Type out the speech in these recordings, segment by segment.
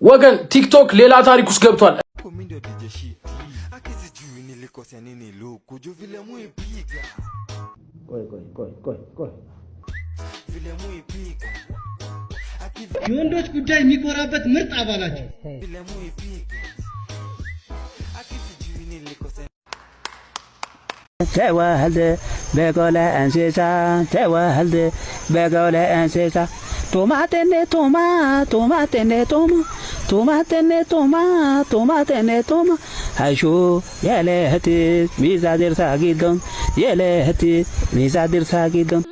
ወገን ቲክቶክ ሌላ ታሪክ ውስጥ ገብቷል። የወንዶች ጉዳይ የሚቆራበት ምርጥ አባላቸው ተዋህደ በቆለ እንስሳ ተዋህደ በቆለ እንስሳ ቶማቴኔ ቶማ ቶማቴኔ ቶማ ቶማቴኔ ቶማ ቶማቴኔ ቶማ አይሾ የለህት ሚዛድር ሳጊዶን የለህት ሚዛድር ሳጊዶን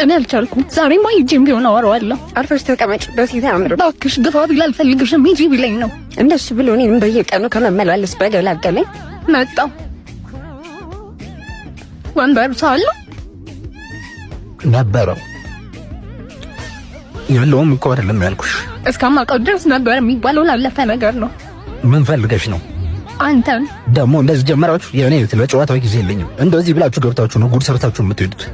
እኔ አልቻልኩም። ዛሬማ ሂጂም ቢሆን አወራዋለሁ። አርፈሽ ተቀመጭ። በፊት አምር እባክሽ ግፋ ቢል አልፈልግሽም ሂጂ ቢለኝ ነው። እንደሱ ብሎ እኔም በየቀኑ ከመመላለስ በገላገለኝ መጣሁ። ወንበር ሳለ ነበረው ያለውም እኮ አይደለም ያልኩሽ። እስከማውቀው ድረስ ነበር የሚባለው ላለፈ ነገር ነው። ምን ፈልገሽ ነው? አንተን ደግሞ እንደዚህ ጀመራችሁ? የኔ ለጨዋታው ጊዜ የለኝም። እንደዚህ ብላችሁ ገብታችሁ ነው ጉድ ሰርታችሁ የምትሄዱት።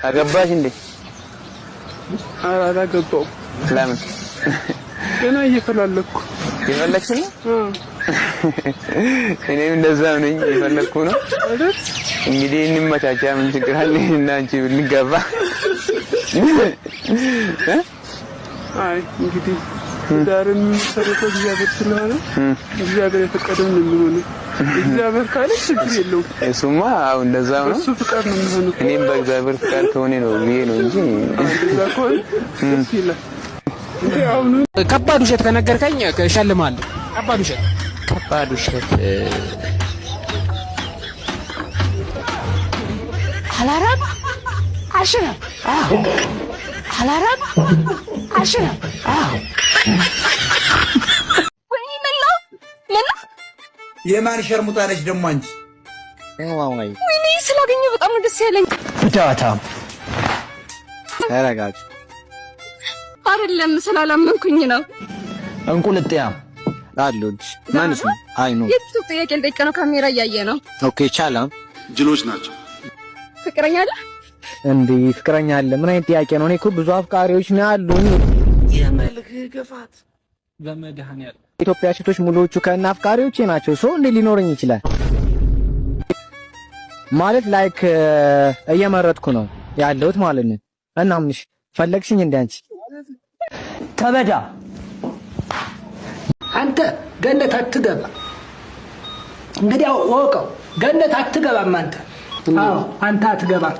አገባሽ እንዴ? አላገባሁም። ለምን? ገና እየፈላለኩ። እየፈለግሽ ነው? እኔም እንደዛው ነኝ፣ እየፈለግኩ ነው። እንግዲህ እንመቻቻ፣ ምን ችግር አለ? እና አንቺ ብንገባ። አይ እንግዲህ ዳርን ሰረተው እግዚአብሔር ስለሆነ እግዚአብሔር የፈቀደው ነው የሚሆነው። እግዚአብሔር ካለ ችግር የለውም። እሱማ አው እንደዛው ነው። እሱ ፍቃድ ነው የሚሆነው። እኔም በእግዚአብሔር ፍቃድ ከሆነ ነው ብዬ ነው እንጂ እንደዛኮን ይላል። ከባድ ውሸት ከነገርከኝ እሸልምሃለሁ። ከባድ ውሸት አላራም አሽራ አላራም አሽራ የማን ሸርሙጣ ነሽ ደግሞ አንቺ? ወይኔ ስላገኘሁ በጣም ደስ ያለኝ። ዳታም ተረጋጋ። አይደለም ስላላመንኩኝ ነው። እንቁልጥያ አሉልሽ ማንስ ነው? አይ ነው የቱ ጥያቄ ልጠይቅ ነው። ካሜራ እያየ ነው። ኦኬ ቻላም ጅሎች ናቸው። ፍቅረኛ አለ እንዴ? ፍቅረኛ አለ? ምን አይነት ጥያቄ ነው? እኔ እኮ ብዙ አፍቃሪዎች ነው ያሉኝ። የመልክ ገፋት በመድኃኒዓለም ኢትዮጵያ ሴቶች ሙሉዎቹ ከእነ አፍቃሪዎቼ ናቸው። ሰው እንዴ ሊኖረኝ ይችላል ማለት ላይክ እየመረጥኩ ነው ያለሁት ማለት ነው። እና ምንሽ ፈለግሽኝ እንዴ አንቺ ከበዳ አንተ ገነት አትገባ። እንግዲህ ወቀው ገነት አትገባም አንተ። አዎ አንተ አትገባም።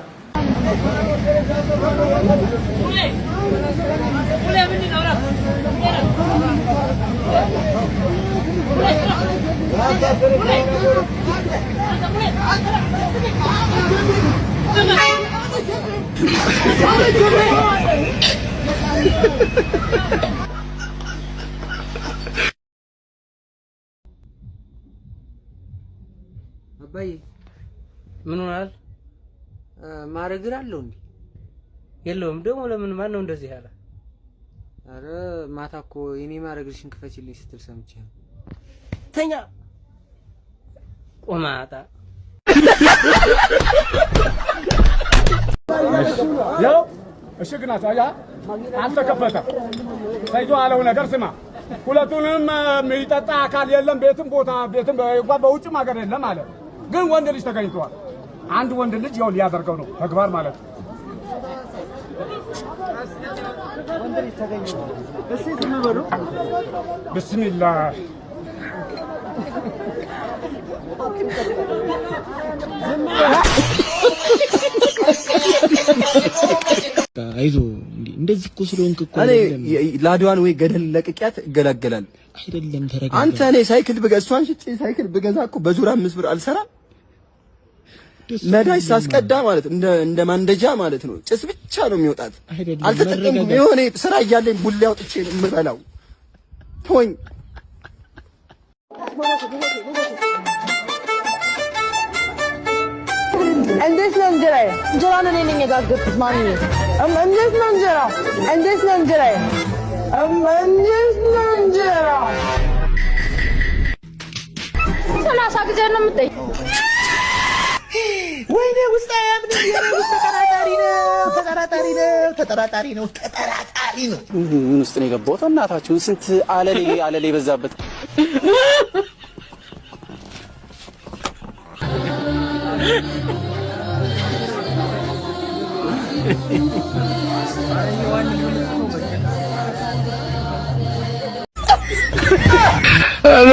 አባዬ ምን ሆናል? ማረግር አለው እንዴ? የለውም። ደግሞ ለምን ማን ነው እንደዚህ ያለ? አረ ማታ እኮ የኔ ማረግርሽን ክፈችልኝ ስትል ሰምቼ ነው። ተኛ ቆማጣ ያው እሺ ግን አሳያ አልተከፈተም። ሰይዶ አለው ነገር ስማ፣ ሁለቱንም የሚጠጣ አካል የለም። ቤትም ቦታ ቤትም በውጭም ሀገር የለም አለ። ግን ወንድ ልጅ ተገኝቷል። አንድ ወንድ ልጅ ያው ሊያደርገው ነው ተግባር ማለት ነው። ወንድ ልጅ ተገኝቷል። እሺ ዝም በሉ። ቢስሚላህ አይዞ እንደዚህ እኮ ስለሆንክ እኮ አይደለም። ላድዋን ወይ ገደል ለቅቂያት እገላገላለሁ። አይደለም ተረጋጋ። አንተ እኔ ሳይክል እሷን ሽጬ ሳይክል ብገዛ እኮ በዙር 5 ብር አልሰራም። ነዳጅ ሳስቀዳ ማለት እንደ ማንደጃ ማለት ነው። ጭስ ብቻ ነው የሚወጣት። አልተጠቀምኩም። የሆነ ስራ እያለኝ ቡሌ አውጥቼ ነው የምበላው። ቶኝ እንዴት ነው እንጀራዬ? እንጀራውን እኔ ነኝ የጋገርኩት ማሚ። እንዴት ነው እንጀራው? እንዴት ነው እንጀራዬ? እንዴት ብቻ ነው የምጠይቀው። ወይኔ ውስጥ አያምንም። የኔ ውስጥ ተጠራጣሪ ነው። ምን ውስጥ ነው የገባሁት? እናታችሁ ስንት አለሌ በዛበት ሄሎ